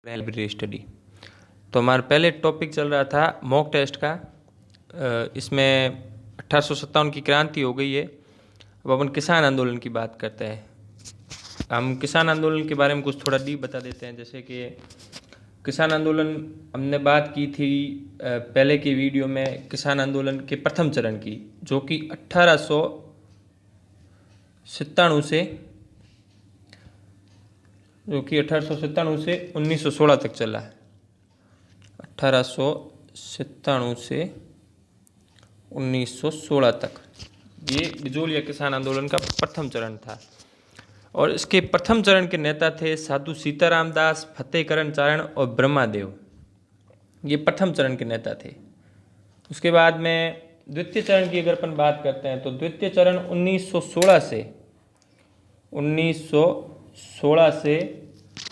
Library study. तो हमारा पहले टॉपिक चल रहा था मॉक टेस्ट का। इसमें 1857 की क्रांति हो गई है। अब अपन किसान आंदोलन की बात करते हैं। हम किसान आंदोलन के बारे में कुछ थोड़ा डीप बता देते हैं। जैसे कि किसान आंदोलन हमने बात की थी पहले की वीडियो में किसान आंदोलन के प्रथम चरण की, जो कि 1897 से 1916 तक चला है। 1897 से 1916 तक ये बिजोलिया किसान आंदोलन का प्रथम चरण था। और इसके प्रथम चरण के नेता थे साधु सीताराम दास, फतेहकरण चारण और ब्रह्मादेव। ये प्रथम चरण के नेता थे। उसके बाद में द्वितीय चरण की अगर अपन बात करते हैं तो द्वितीय चरण 1916 से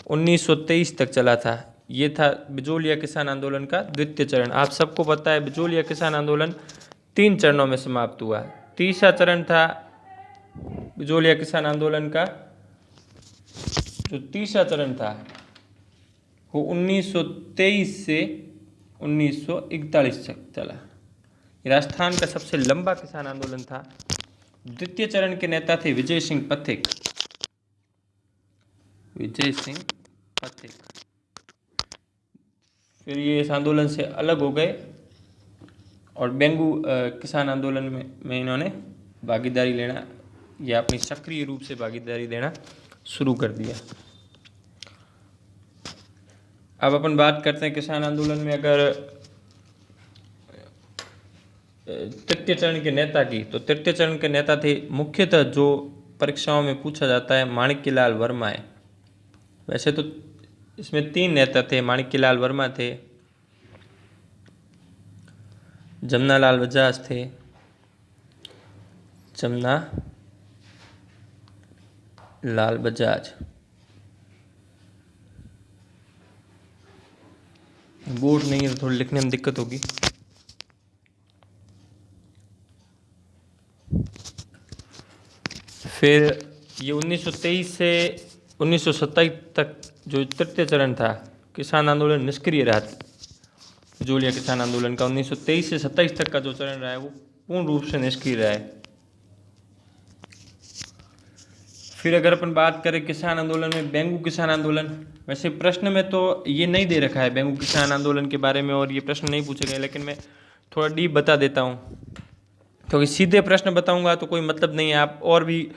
1923 तक चला था। ये था बिजोलिया किसान आंदोलन का द्वितीय चरण। आप सबको पता है बिजोलिया किसान आंदोलन 3 चरणों में समाप्त हुआ। तीसरा चरण था बिजोलिया किसान आंदोलन का, जो तीसरा चरण था वो 1923 से 1941 तक चला। राजस्थान का सबसे लंबा किसान आंदोलन था। द्वितीय चरण के नेता थे विजय सिंह पथिक। फिर ये इस आंदोलन से अलग हो गए और बेंगू किसान आंदोलन में इन्होंने भागीदारी लेना या अपनी सक्रिय रूप से भागीदारी देना शुरू कर दिया। अब अपन बात करते हैं किसान आंदोलन में अगर तृतीय चरण के नेता की, तो तृतीय चरण के नेता थे मुख्यतः जो परीक्षाओं में पूछा जाता है माणिक्यलाल वर्मा है। वैसे तो इसमें 3 नेता थे। माणिक्यलाल वर्मा थे, जमनालाल बजाज थे, जमनालाल बजाज। बोर्ड नहीं है तो थोड़ी लिखने में दिक्कत होगी। फिर ये 1923 से 1927 तक जो तृतीय चरण था किसान आंदोलन निष्क्रिय रहा। बिजोलिया किसान आंदोलन का 1923 से 27 तक का जो चरण रहा है वो पूर्ण रूप से निष्क्रिय रहा है। फिर अगर अपन बात करें किसान आंदोलन में बेंगू किसान आंदोलन, वैसे प्रश्न में तो ये नहीं दे रखा है बेंगू किसान आंदोलन के बारे में और ये प्रश्न नहीं पूछे गए, लेकिन मैं थोड़ा डीप बता देता हूँ क्योंकि सीधे प्रश्न बताऊंगा तो कोई मतलब नहीं है। आप और भी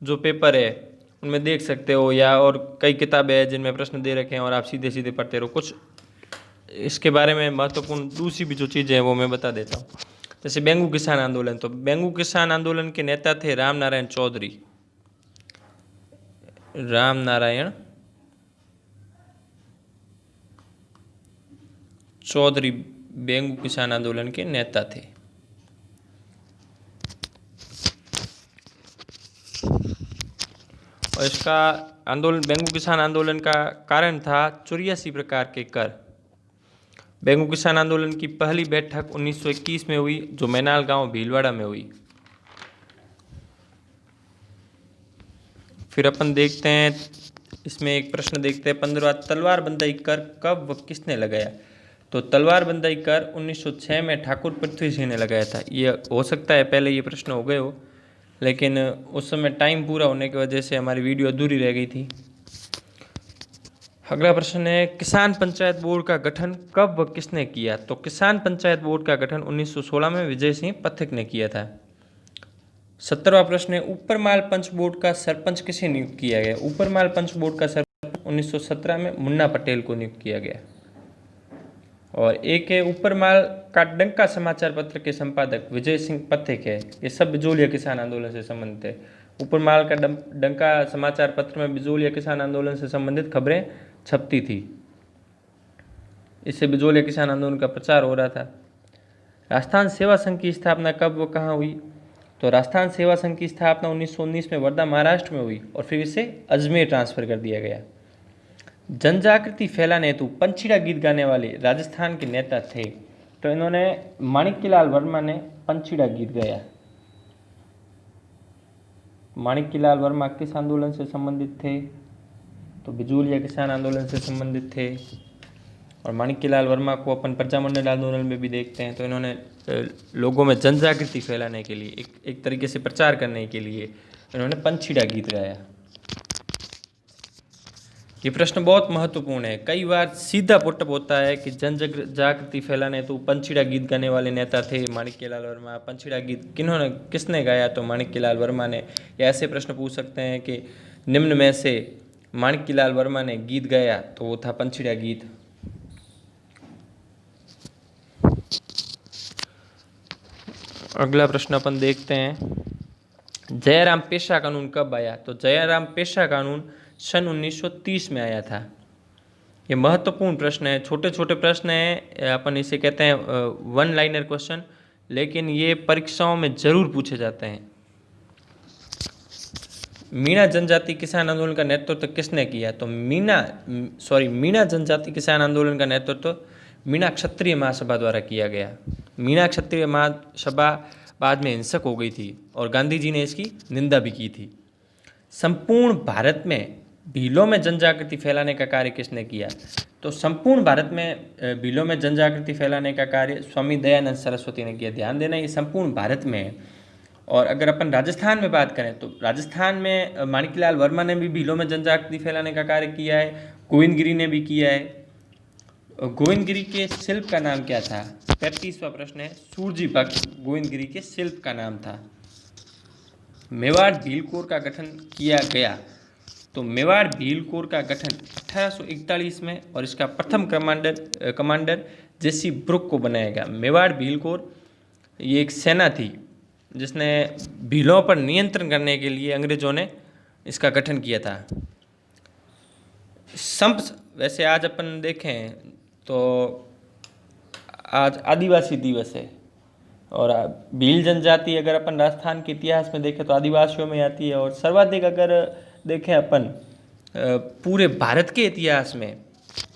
जो पेपर है उनमें देख सकते हो या और कई किताबें हैं जिनमें प्रश्न दे रखे हैं और आप सीधे सीधे पढ़ते रहो। कुछ इसके बारे में महत्वपूर्ण दूसरी भी जो चीज़ें हैं वो मैं बता देता हूँ। जैसे बेंगू किसान आंदोलन, तो बेंगू किसान आंदोलन के नेता थे राम नारायण चौधरी बेंगू किसान आंदोलन के नेता थे। और इसका आंदोलन बेंगू किसान आंदोलन का कारण था 84 प्रकार के कर। बेंगू किसान आंदोलन की पहली बैठक 1921 में हुई जो मैनाल गांव भीलवाड़ा में हुई। फिर अपन देखते हैं इसमें एक प्रश्न देखते हैं 15वां, तलवारबंदी कर कब व किसने लगाया? तो तलवारबंदी कर 1906 में ठाकुर पृथ्वी सिंह ने लगाया था। ये हो सकता है पहले ये प्रश्न हो गए हो, लेकिन उस समय टाइम पूरा होने की वजह से हमारी वीडियो अधूरी रह गई थी। अगला प्रश्न है किसान पंचायत बोर्ड का गठन कब व किसने किया? तो किसान पंचायत बोर्ड का गठन 1916 में विजय सिंह पथिक ने किया था। 17वां प्रश्न है ऊपरमाल पंच बोर्ड का सरपंच किसे नियुक्त किया गया? ऊपरमाल पंच बोर्ड का सरपंच 1917 में मुन्ना पटेल को नियुक्त किया गया। और एक है ऊपरमाल का डंका समाचार पत्र के संपादक विजय सिंह पथिक है। ये सब बिजोलिया किसान आंदोलन से संबंधित है। ऊपरमाल का डंका समाचार पत्र में बिजोलिया किसान आंदोलन से संबंधित खबरें छपती थी। इससे बिजोलिया किसान आंदोलन का प्रचार हो रहा था। राजस्थान सेवा संघ की स्थापना कब व कहाँ हुई? तो राजस्थान सेवा संघ की स्थापना 1919 में वर्धा महाराष्ट्र में हुई और फिर इसे अजमेर ट्रांसफर कर दिया गया। जनजागृति फैलाने हेतु पंछीड़ा गीत गाने वाले राजस्थान के नेता थे, तो इन्होंने माणिक्यलाल वर्मा ने पंछीड़ा गीत गाया। माणिक्यलाल वर्मा किस आंदोलन से संबंधित थे? तो बिजूलिया किसान आंदोलन से संबंधित थे। और माणिक्यलाल वर्मा को अपन प्रजामंडल आंदोलन में भी देखते हैं। तो इन्होंने लोगों में जन जागृति फैलाने के लिए, एक तरीके से प्रचार करने के लिए इन्होंने पंछीड़ा गीत गाया। ये प्रश्न बहुत महत्वपूर्ण है। कई बार सीधा पुटअप होता है कि जन जागृति फैलाने तो पंछीड़ा गीत गाने वाले नेता थे माणिक्यलाल वर्मा। पंछीड़ा गीत किसने गाया? तो माणिक्यलाल वर्मा ने। या ऐसे प्रश्न पूछ सकते हैं कि निम्न में से माणिक्यलाल वर्मा ने गीत गाया, तो वो था पंछीड़ा गीत। अगला प्रश्न अपन देखते हैं, जयराम पेशा कानून कब आया? तो जयराम पेशा कानून सन 1930 में आया था। ये महत्वपूर्ण प्रश्न है। छोटे छोटे प्रश्न हैं, अपन इसे कहते हैं वन लाइनर क्वेश्चन, लेकिन ये परीक्षाओं में जरूर पूछे जाते हैं। मीणा जनजाति किसान आंदोलन का नेतृत्व किसने किया? तो मीणा जनजाति किसान आंदोलन का नेतृत्व मीणा क्षत्रिय महासभा द्वारा किया गया। मीणा क्षत्रिय महासभा बाद में हिंसक हो गई थी और गांधी जी ने इसकी निंदा भी की थी। संपूर्ण भारत में भीलों में जनजागृति फैलाने का कार्य किसने किया? तो संपूर्ण भारत में भीलों में जनजागृति फैलाने का कार्य स्वामी दयानंद सरस्वती ने किया। ध्यान देना, ये संपूर्ण भारत में है। और अगर अपन राजस्थान में बात करें तो राजस्थान में माणिक्यलाल वर्मा ने भी भीलों में जनजागृति फैलाने का कार्य किया है। गोविंदगिरी ने भी किया है। गोविंदगिरी के शिल्प का नाम क्या था? 35वां प्रश्न है, सूरजी भक्त गोविंदगिरी के शिल्प का नाम था। मेवाड़ भील कोर का गठन किया गया। तो मेवाड़ भील कोर का गठन 1841 में, और इसका प्रथम कमांडर जेसी ब्रुक को बनाया गया। मेवाड़ भील कोर ये एक सेना थी जिसने भीलों पर नियंत्रण करने के लिए अंग्रेजों ने इसका गठन किया था। वैसे आज अपन देखें तो आज आदिवासी दिवस है, और भील जनजाति अगर अपन राजस्थान के इतिहास में देखें तो आदिवासियों में आती है। और सर्वाधिक अगर देखें अपन पूरे भारत के इतिहास में,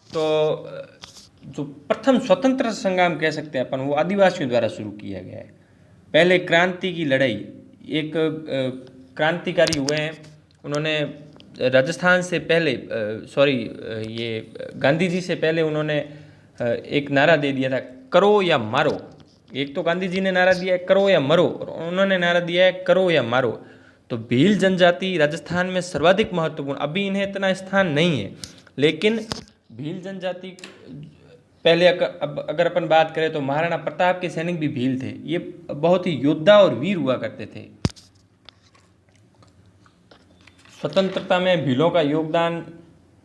तो जो प्रथम स्वतंत्र संग्राम कह सकते हैं अपन, वो आदिवासियों द्वारा शुरू किया गया है। पहले क्रांति की लड़ाई, एक क्रांतिकारी हुए हैं, उन्होंने राजस्थान से पहले ये गांधी जी से पहले उन्होंने एक नारा दे दिया था, करो या मारो। एक तो गांधी जी ने नारा दिया है करो या मरो, और उन्होंने नारा दिया है करो या मारो। तो भील जनजाति राजस्थान में सर्वाधिक महत्वपूर्ण, अभी इन्हें इतना स्थान नहीं है, लेकिन भील जनजाति पहले अगर अपन बात करें तो महाराणा प्रताप के सैनिक भी भील थे। ये बहुत ही योद्धा और वीर हुआ करते थे। स्वतंत्रता में भीलों का योगदान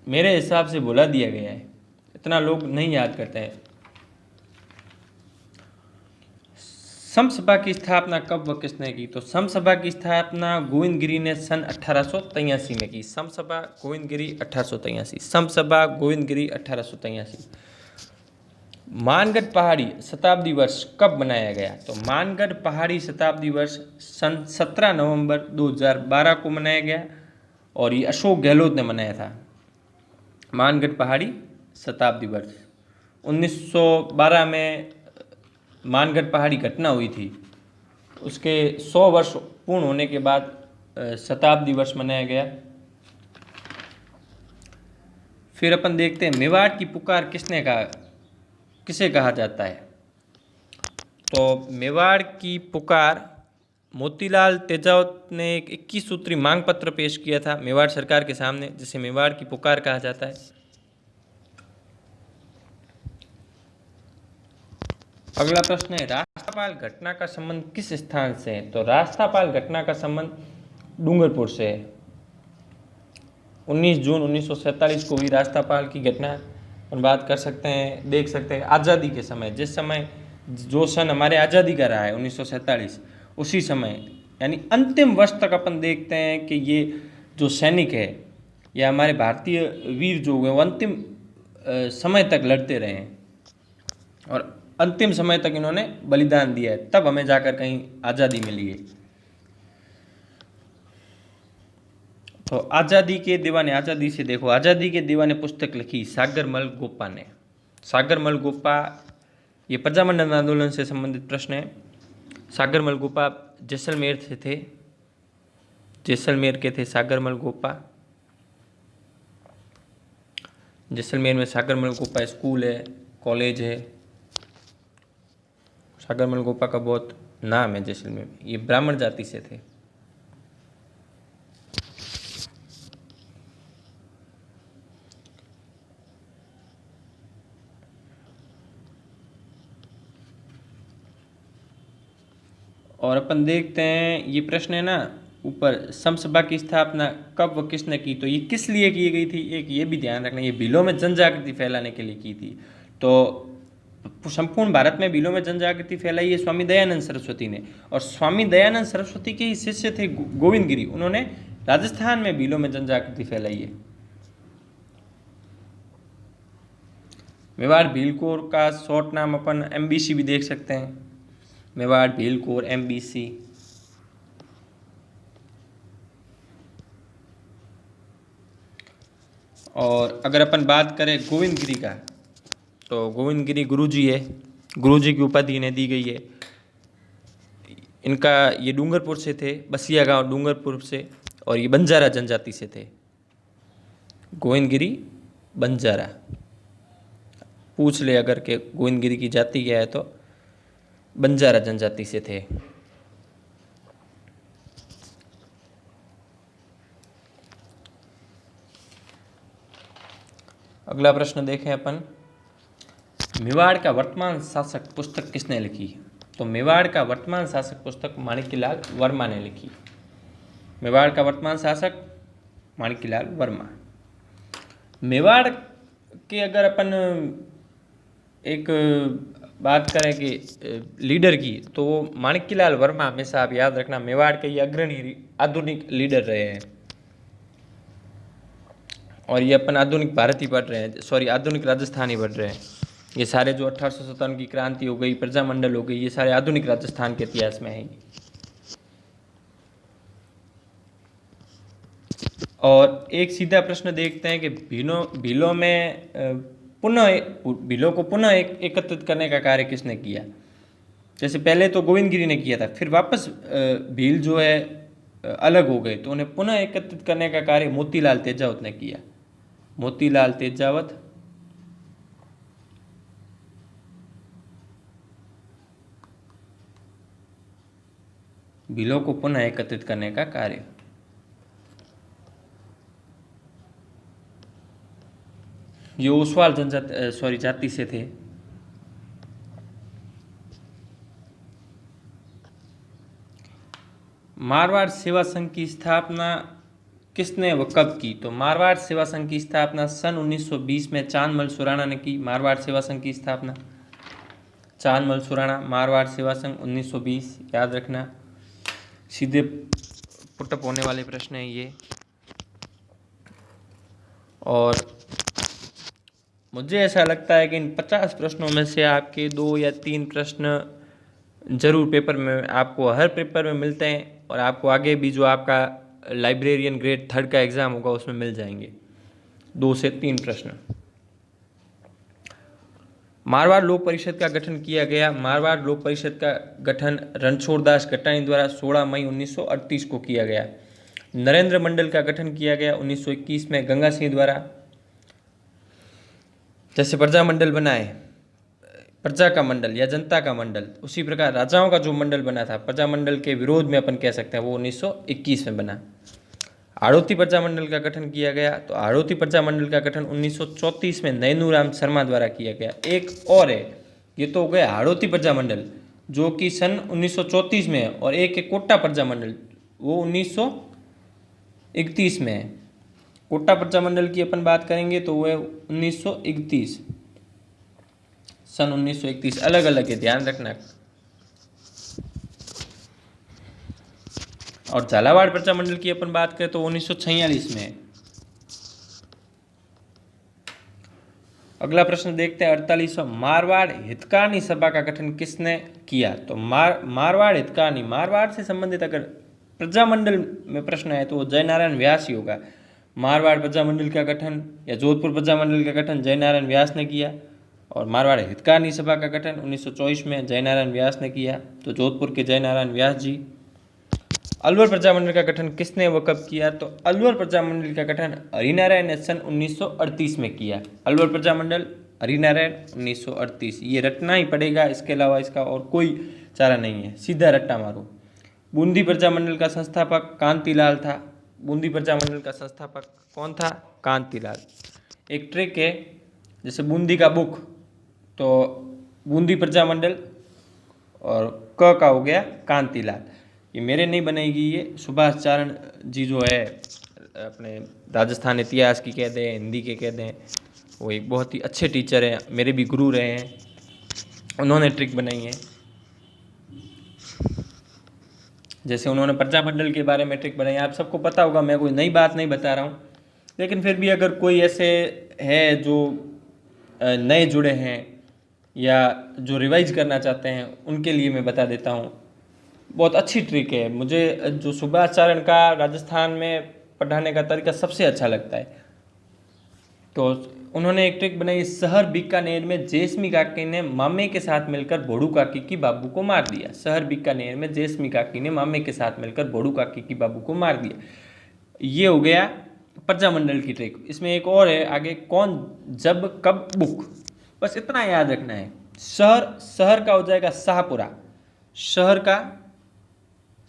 मेरे हिसाब से भुला दिया गया है, इतना लोग नहीं याद करते हैं। समसभा की स्थापना कब व किसने की? तो समसभा की स्थापना गोविंदगिरी ने सन 1883 में की। समसभा गोविंदगिरी 1883। समसभा गोविंदगिरी 1883। मानगढ़ पहाड़ी शताब्दी वर्ष कब मनाया गया? तो मानगढ़ पहाड़ी शताब्दी वर्ष सन 17 नवंबर 2012 को मनाया गया, और ये अशोक गहलोत ने मनाया था। मानगढ़ पहाड़ी शताब्दी वर्ष 1912 में मानगढ़ पहाड़ी घटना हुई थी, उसके 100 वर्ष पूर्ण होने के बाद शताब्दी वर्ष मनाया गया। फिर अपन देखते हैं मेवाड़ की पुकार किसे कहा जाता है? तो मेवाड़ की पुकार मोतीलाल तेजावत ने एक 21 सूत्री मांग पत्र पेश किया था मेवाड़ सरकार के सामने, जिसे मेवाड़ की पुकार कहा जाता है। अगला प्रश्न है, राष्ट्रपाल घटना का संबंध किस स्थान से है? तो राष्ट्रपाल घटना का संबंध डूंगरपुर से है। 19 जून 1947 को हुई राष्ट्रपाल की घटना। अपन बात कर सकते हैं, देख सकते हैं आज़ादी के समय, जिस समय जो सन हमारे आज़ादी का रहा है 1947, उसी समय यानी अंतिम वर्ष तक अपन देखते हैं कि ये जो सैनिक है या हमारे भारतीय वीर जो हुए वो अंतिम समय तक लड़ते रहे हैं, और अंतिम समय तक इन्होंने बलिदान दिया है, तब हमें जाकर कहीं आज़ादी मिली है। तो आज़ादी के दीवाने, आज़ादी से देखो, आज़ादी के दीवाने पुस्तक लिखी सागरमल गोपा ने। सागरमल गोपा ये प्रजामंडल आंदोलन से संबंधित प्रश्न है। सागरमल गोपा जैसलमेर से थे, जैसलमेर के थे सागरमल गोपा। जैसलमेर में सागरमल गोपा स्कूल है, कॉलेज है। सागरमल गोपा का बहुत नाम है जैसलमेर में। ये ब्राह्मण जाति से थे। और अपन देखते हैं, ये प्रश्न है ना ऊपर, समसभा की स्थापना कब व किसने की, तो ये किस लिए की गई थी, एक ये भी ध्यान रखना, ये भीलों में जन जागृति फैलाने के लिए की थी। तो संपूर्ण भारत में भीलों में जन जागृति फैलाई है स्वामी दयानंद सरस्वती ने। और स्वामी दयानंद सरस्वती के ही शिष्य थे गोविंद गिरी, उन्होंने राजस्थान में भीलों में जन जागृति फैलाई है। मेवाड़ भील कोर का शॉर्ट नाम अपन MBC भी देख सकते हैं, मेवाड़ भील कोर MBC। और अगर अपन बात करें गोविंद गिरी का, तो गोविंद गिरी गुरुजी है, गुरुजी की उपाधि इन्हें दी गई है। इनका ये डूंगरपुर से थे, बसिया गांव डूंगरपुर से, और ये बंजारा जनजाति से थे। गोविंद गिरी बंजारा, पूछ ले अगर के गोविंद गिरी की जाति क्या है, तो बंजारा जनजाति से थे। अगला प्रश्न देखें अपन, मेवाड़ का वर्तमान शासक पुस्तक किसने लिखी, तो मेवाड़ का वर्तमान शासक पुस्तक माणिक्यलाल वर्मा ने लिखी। मेवाड़ का वर्तमान शासक माणिक्यलाल वर्मा। मेवाड़ के अगर अपन एक बात करें कि लीडर की, तो वो माणिक्यलाल वर्मा हमेशा आप याद रखना मेवाड़ के ये अग्रणी आधुनिक लीडर रहे हैं। और ये अपन आधुनिक भारत ही पढ़ रहे हैं, सॉरी आधुनिक राजस्थान ही पढ़ रहे हैं। ये सारे जो 1857 की क्रांति हो गई, प्रजामंडल हो गई, ये सारे आधुनिक राजस्थान के इतिहास में है। और एक सीधा प्रश्न देखते हैं कि भीलों में भीलों को पुनः एकत्रित करने का कार्य किसने किया। जैसे पहले तो गोविंद गिरी ने किया था, फिर वापस भील जो है अलग हो गए, तो उन्हें पुनः एकत्रित करने का कार्य मोतीलाल तेजावत ने किया। मोतीलाल तेजावत भीलों को पुनः एकत्रित करने का कार्य। ये ओसवाल जाति से थे। मारवाड़ सेवा संघ की स्थापना किसने व कब की, तो मारवाड़ सेवा संघ की स्थापना सन 1920 में चांदमल सुराणा ने की। मारवाड़ सेवा संघ की स्थापना चांदमल सुराणा, मारवाड़ सेवा संघ 1920, याद रखना। सीधे पुटअप होने वाले प्रश्न है ये। और मुझे ऐसा लगता है कि इन 50 प्रश्नों में से आपके 2 या 3 प्रश्न जरूर पेपर में, आपको हर पेपर में मिलते हैं, और आपको आगे भी जो आपका लाइब्रेरियन ग्रेड 3 का एग्ज़ाम होगा उसमें मिल जाएंगे 2 से 3 प्रश्न। मारवाड़ लोक परिषद का गठन किया गया। मारवाड़ लोक परिषद का गठन रणछोड़दास गट्टाणी द्वारा 16 मई 1938 को किया गया। नरेंद्र मंडल का गठन किया गया 1921 में गंगा सिंह द्वारा। जैसे प्रजा मंडल बना है, प्रजा का मंडल या जनता का मंडल, उसी प्रकार राजाओं का जो मंडल बना था प्रजा मंडल के विरोध में अपन कह सकते हैं, वो 1921 में बना। हाड़ौती प्रजा मंडल का गठन किया गया, तो हाड़ौती प्रजा मंडल का गठन 1934 में नैनूराम शर्मा द्वारा किया गया। एक और है, ये तो हो गया हाड़ौती प्रजा मंडल जो कि सन 1934 में है, और एक कोटा प्रजा मंडल वो 1931 में है। कोटा प्रजा मंडल की अपन बात करेंगे तो वह 1931, सन 1931, अलग अलग है, ध्यान रखना। और झालावाड़ प्रजा मंडल की अपन बात करें तो 1946 में है। अगला प्रश्न देखते हैं 48वां, मारवाड़ हितकानी सभा का गठन किसने किया, तो मारवाड़ हितकानी, मारवाड़ से संबंधित अगर प्रजा मंडल में प्रश्न है तो जयनारायण व्यास ही होगा। मारवाड़ प्रजा मंडल का गठन या जोधपुर प्रजा मंडल का गठन जयनारायण व्यास ने किया, और मारवाड़ हितकानी सभा का गठन 1924 में जयनारायण व्यास ने किया, तो जोधपुर के जयनारायण व्यास जी। अलवर प्रजामंडल का गठन किसने व कब किया? तो अलवर प्रजामंडल का गठन हरिनारायण ने सन 1938 में किया। अलवर प्रजामंडल हरिनारायण 1938, ये रटना ही पड़ेगा, इसके अलावा इसका और कोई चारा नहीं है, सीधा रट्टा मारो। बूंदी प्रजामंडल का संस्थापक कांतिलाल था। बूंदी प्रजामंडल का संस्थापक कौन था? कांतिलाल। एक ट्रिक है, जैसे बूंदी का बुक, तो बूंदी प्रजामंडल और क का हो गया कांतिलाल। ये मेरे नहीं बनेगी, ये सुभाष चारण जी जो है अपने राजस्थान इतिहास की कह दें, हिंदी के कह दें, वो एक बहुत ही अच्छे टीचर हैं, मेरे भी गुरु रहे हैं, उन्होंने ट्रिक बनाई है। जैसे उन्होंने प्रजामंडल के बारे में ट्रिक बनाई, आप सबको पता होगा, मैं कोई नई बात नहीं बता रहा हूँ, लेकिन फिर भी अगर कोई ऐसे है जो नए जुड़े हैं या जो रिवाइज करना चाहते हैं, उनके लिए मैं बता देता हूँ। बहुत अच्छी ट्रिक है, मुझे जो सुभाष चारण का राजस्थान में पढ़ाने का तरीका सबसे अच्छा लगता है। तो उन्होंने एक ट्रिक बनाई, शहर बीकानेर में जेसमी काकी ने मामे के साथ मिलकर भोड़ू काकी की बाबू को मार दिया। शहर बीकानेर में जेसमी काकी ने मामे के साथ मिलकर भोड़ू काकी की बाबू को मार दिया। ये हो गया प्रजामंडल की ट्रिक। इसमें एक और है आगे, कौन जब कब बुक, बस इतना याद रखना है। शहर का हो जाएगा शाहपुरा, शहर का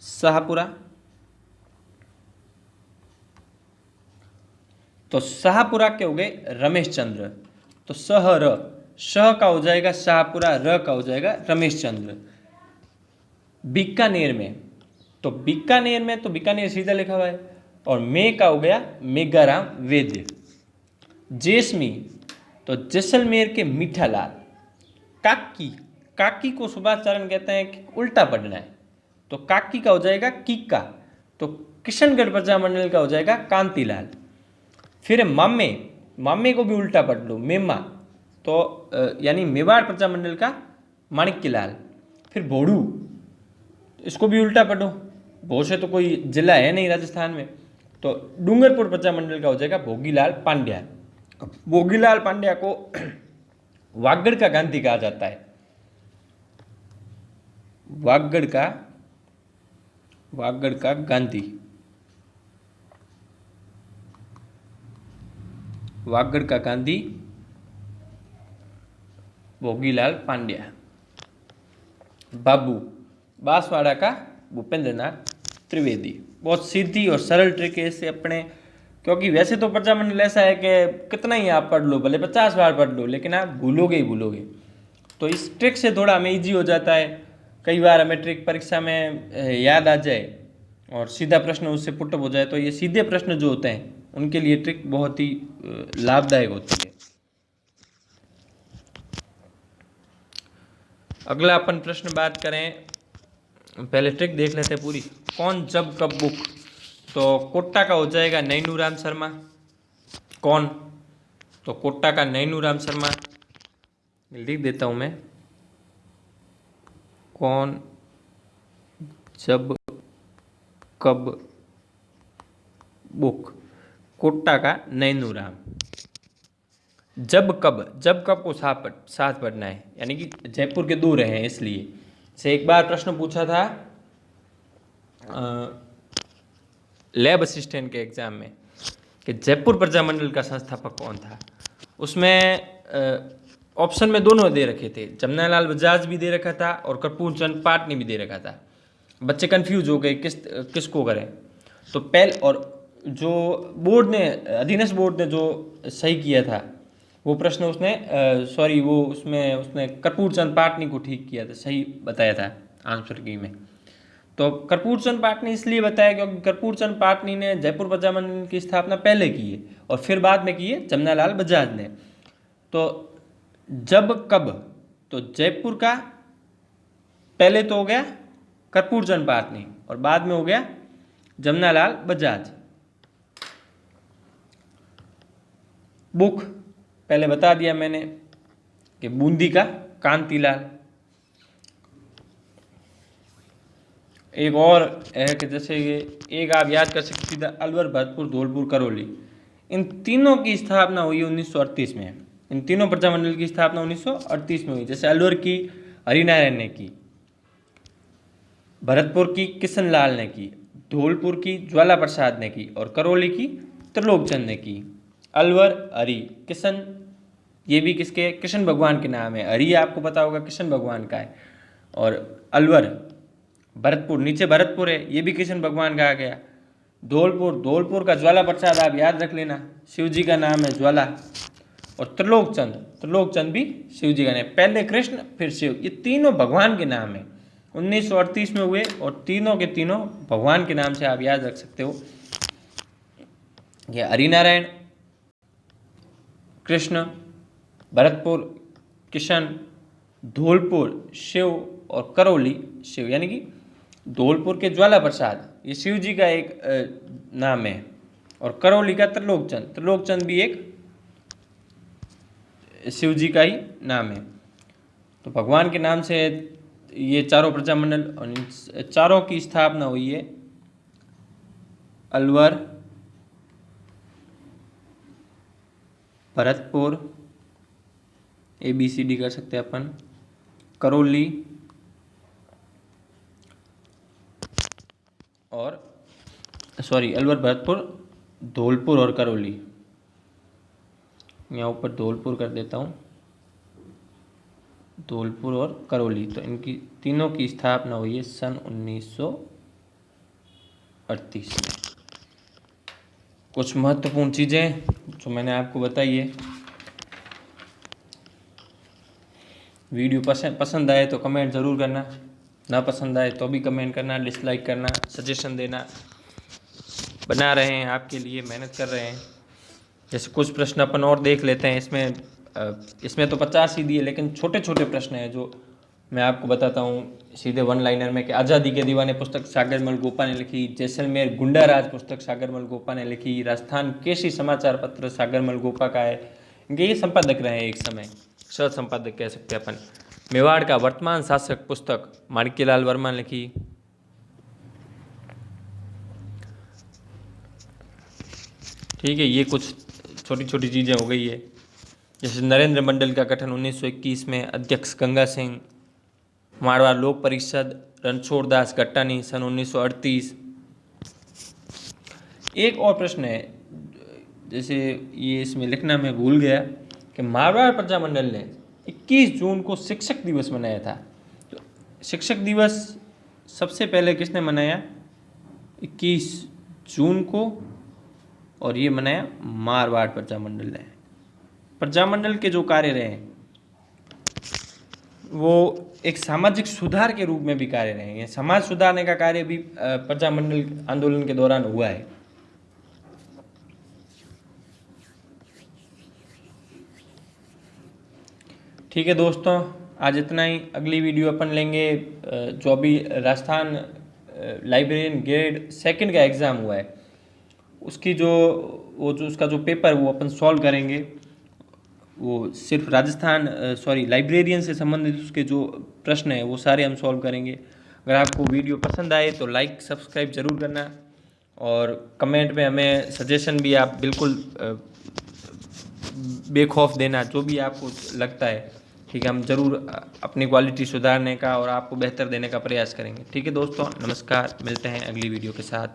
शाहपुरा, तो शाहपुरा के हो गए रमेश चंद्र, तो शहर, श का हो जाएगा शाहपुरा, र का हो जाएगा रमेश चंद्र। बीकानेर में, तो बीकानेर में तो बीकानेर सीधा लिखा हुआ है, और मे का हो गया मेघाराम वैद्य। जेसमी, तो जैसलमेर के मीठालाल। काकी, काकी को सुभाष चारण कहते हैं कि उल्टा पढ़ना है, तो काकी का हो जाएगा कीका, तो किशनगढ़ प्रजामंडल का हो जाएगा कांतिलाल। फिर मामे, मामे को भी उल्टा पढ़ लो, मेमा, तो यानी मेवाड़ प्रजामंडल का माणिक्यलाल। फिर भोड़ू, इसको भी उल्टा पढ़ो, भो से तो कोई जिला है नहीं राजस्थान में, तो डूंगरपुर प्रजामंडल का हो जाएगा भोगीलाल पांड्या। भोगीलाल पांड्या को वागड़ का गांधी कहा जाता है, वागड़ का गांधी, वागड़ का गांधी भोगीलाल पांड्या। बाबू, बांसवाड़ा का भूपेंद्र नाथ त्रिवेदी। बहुत सीधी और सरल ट्रिक है इससे अपने, क्योंकि वैसे तो प्रजामंडल ऐसा है कि कितना ही आप पढ़ लो, भले 50 बार पढ़ लो, लेकिन आप भूलोगे ही भूलोगे। तो इस ट्रिक से थोड़ा हमें ईजी हो जाता है। कई बार हमें ट्रिक परीक्षा में याद आ जाए और सीधा प्रश्न उससे पुटअप हो जाए, तो ये सीधे प्रश्न जो होते हैं उनके लिए ट्रिक बहुत ही लाभदायक होती है। अगला अपन प्रश्न बात करें, पहले ट्रिक देख लेते हैं पूरी। कौन जब कब बुक, तो कोट्टा का हो जाएगा नैनूराम शर्मा। कौन, तो कोट्टा का नैनूराम शर्मा, लिख देता हूं मैं, कौन जब कब बुक, कोट्टा का नैनूराम। जब कब को साथ पढ़ना है, यानी कि जयपुर के दूर हैं इसलिए। से एक बार प्रश्न पूछा था लैब असिस्टेंट के एग्जाम में कि जयपुर प्रजामंडल का संस्थापक कौन था। उसमें ऑप्शन में दोनों दे रखे थे, जमनालाल बजाज भी दे रखा था और कर्पूर चंद पाटनी भी दे रखा था। बच्चे कंफ्यूज हो गए किसको करें। तो पहले, और जो बोर्ड ने, अधीनस्थ बोर्ड ने जो सही किया था वो प्रश्न उसने उसने कर्पूर चंद पाटनी को ठीक किया था, सही बताया था आंसर की में। तो कर्पूर चंद पाटनी इसलिए बताया क्योंकि कर्पूर चंद पाटनी ने जयपुर प्रजामंडल की स्थापना पहले की है और फिर बाद में की है जमनालाल बजाज ने। तो जब कब, तो जयपुर का पहले तो हो गया कर्पूर चंद पाटनी और बाद में हो गया जमनालाल बजाज। बुक पहले बता दिया मैंने कि बूंदी का कांतिलाल। एक और है कि जैसे ये एक आप याद कर सकते सीधा, अलवर, भरतपुर, धौलपुर, करौली, इन तीनों की स्थापना हुई 1938 में। इन तीनों प्रजामंडल की स्थापना 1938 में हुई। जैसे अलवर की हरिनारायण ने की, भरतपुर की किशन लाल ने की, धौलपुर की ज्वाला प्रसाद ने की और करौली की त्रिलोकचंद ने की। अलवर, हरि, किशन, ये भी किसके, कृष्ण भगवान के नाम है। हरि आपको पता होगा कृष्ण भगवान का है, और अलवर भरतपुर, नीचे भरतपुर है, ये भी कृष्ण भगवान का आ गया। धौलपुर का ज्वाला प्रसाद आप याद रख लेना, शिव जी का नाम है ज्वाला। और त्रिलोकचंद भी शिव जी का नाम, पहले कृष्ण फिर शिव, ये तीनों भगवान के नाम है। 1938 में हुए और तीनों के तीनों भगवान के नाम से आप याद रख सकते हो। ये हरिनारायण, कृष्ण, भरतपुर किशन, धौलपुर शिव और करौली शिव, यानी कि धौलपुर के ज्वाला प्रसाद ये शिव जी का एक नाम है, और करौली का त्रिलोकचंद भी एक शिव जी का ही नाम है। तो भगवान के नाम से ये चारों प्रजामंडल, और इन चारों की स्थापना हुई है अलवर, भरतपुर, ABCD कर सकते हैं अपन, करौली और अलवर, भरतपुर, धौलपुर और करौली। यहाँ ऊपर धौलपुर कर देता हूँ, धौलपुर और करौली। तो इनकी तीनों की स्थापना हुई है सन 1938 में। कुछ महत्वपूर्ण चीज़ें जो मैंने आपको बताई है। वीडियो पसंद आए तो कमेंट ज़रूर करना, ना पसंद आए तो भी कमेंट करना, डिसलाइक करना, सजेशन देना। बना रहे हैं आपके लिए, मेहनत कर रहे हैं। जैसे कुछ प्रश्न अपन और देख लेते हैं। इसमें तो 50 ही दिए, लेकिन छोटे छोटे प्रश्न हैं जो मैं आपको बताता हूँ सीधे वन लाइनर में। कि आज़ादी के दीवाने पुस्तक सागरमल गोपा ने लिखी, जैसलमेर गुंडा राज पुस्तक सागरमल गोपा ने लिखी, राजस्थान केसी समाचार पत्र सागरमल गोपा का है। इनके ये संपादक रहे एक समय, सह संपादक कह सकते हैं अपन। मेवाड़ का वर्तमान शासक पुस्तक माणिक्यलाल वर्मा ने लिखी। ठीक है, ये कुछ छोटी छोटी चीज़ें हो गई है। जैसे नरेंद्र मंडल का गठन 1921 में, अध्यक्ष गंगा सिंह, मारवाड़ लोक परिषद रणछोड़ दास गट्टानी सन 1938। एक और प्रश्न है, जैसे ये इसमें लिखना मैं भूल गया, कि मारवाड़ प्रजामंडल ने 21 जून को शिक्षक दिवस मनाया था। तो शिक्षक दिवस सबसे पहले किसने मनाया? 21 जून को, और ये मनाया मारवाड़ प्रजामंडल ने। प्रजामंडल के जो कार्य रहे वो एक सामाजिक सुधार के रूप में भी कार्य रहे हैं। समाज सुधारने का कार्य भी प्रजामंडल आंदोलन के दौरान हुआ है। ठीक है दोस्तों, आज इतना ही। अगली वीडियो अपन लेंगे जो अभी राजस्थान लाइब्रेरियन ग्रेड 2 का एग्ज़ाम हुआ है, उसकी उसका जो पेपर वो अपन सॉल्व करेंगे। वो सिर्फ लाइब्रेरियन से संबंधित उसके जो प्रश्न हैं वो सारे हम सॉल्व करेंगे। अगर आपको वीडियो पसंद आए तो लाइक सब्सक्राइब ज़रूर करना, और कमेंट में हमें सजेशन भी आप बिल्कुल बेखौफ देना, जो भी आपको लगता है। ठीक है, हम ज़रूर अपनी क्वालिटी सुधारने का और आपको बेहतर देने का प्रयास करेंगे। ठीक है दोस्तों, नमस्कार, मिलते हैं अगली वीडियो के साथ।